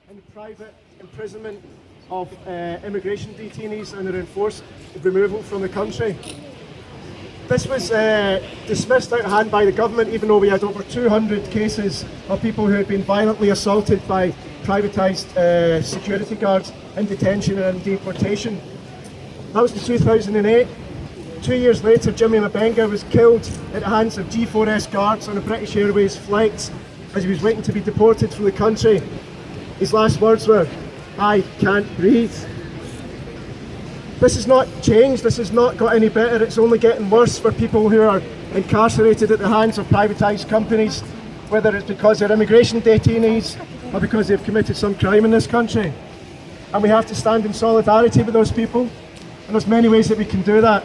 and private imprisonment of immigration detainees and their enforced removal from the country. This was dismissed out of hand by the government, even though we had over 200 cases of people who had been violently assaulted by privatised security guards in detention and deportation. That was in 2008. 2 years later, Jimmy Mabenga was killed at the hands of G4S guards on a British Airways flight as he was waiting to be deported from the country. His last words were, "I can't breathe." This has not changed, this has not got any better, it's only getting worse for people who are incarcerated at the hands of privatised companies, whether it's because they're immigration detainees or because they've committed some crime in this country. And we have to stand in solidarity with those people, and there's many ways that we can do that.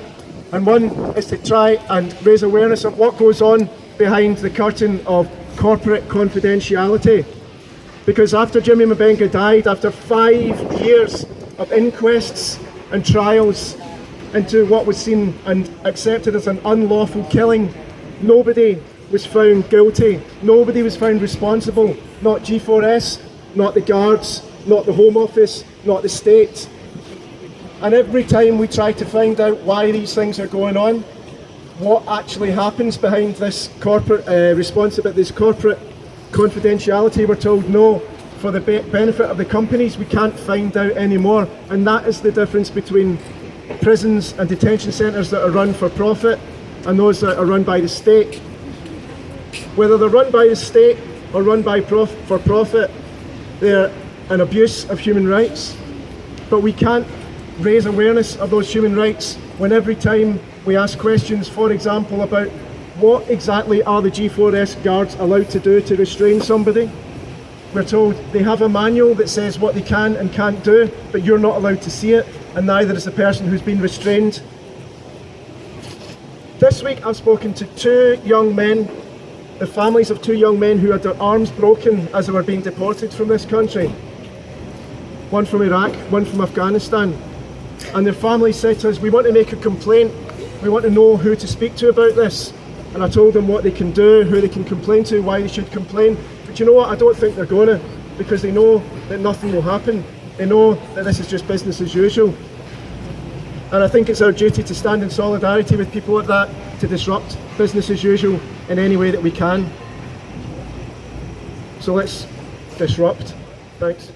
And one is to try and raise awareness of what goes on behind the curtain of corporate confidentiality. Because after Jimmy Mabenga died, after 5 years of inquests and trials into what was seen and accepted as an unlawful killing, nobody was found guilty, nobody was found responsible, not G4S, not the guards, not the Home Office, not the state. And every time we try to find out why these things are going on, what actually happens behind this corporate this corporate confidentiality, we're told no, for the benefit of the companies, we can't find out anymore. And that is the difference between prisons and detention centres that are run for profit and those that are run by the state. Whether they're run by the state or run by for profit, they're an abuse of human rights. But we can't raise awareness of those human rights when every time we ask questions, for example, about what exactly are the G4S guards allowed to do to restrain somebody. We're told they have a manual that says what they can and can't do, but you're not allowed to see it, and neither is the person who's been restrained. This week I've spoken to two young men, the families of two young men who had their arms broken as they were being deported from this country. One from Iraq, one from Afghanistan. And their family said to us, "We want to make a complaint, we want to know who to speak to about this." And I told them what they can do, who they can complain to, why they should complain. But you know what, I don't think they're going to, because they know that nothing will happen. They know that this is just business as usual. And I think it's our duty to stand in solidarity with people like that, to disrupt business as usual in any way that we can. So let's disrupt. Thanks.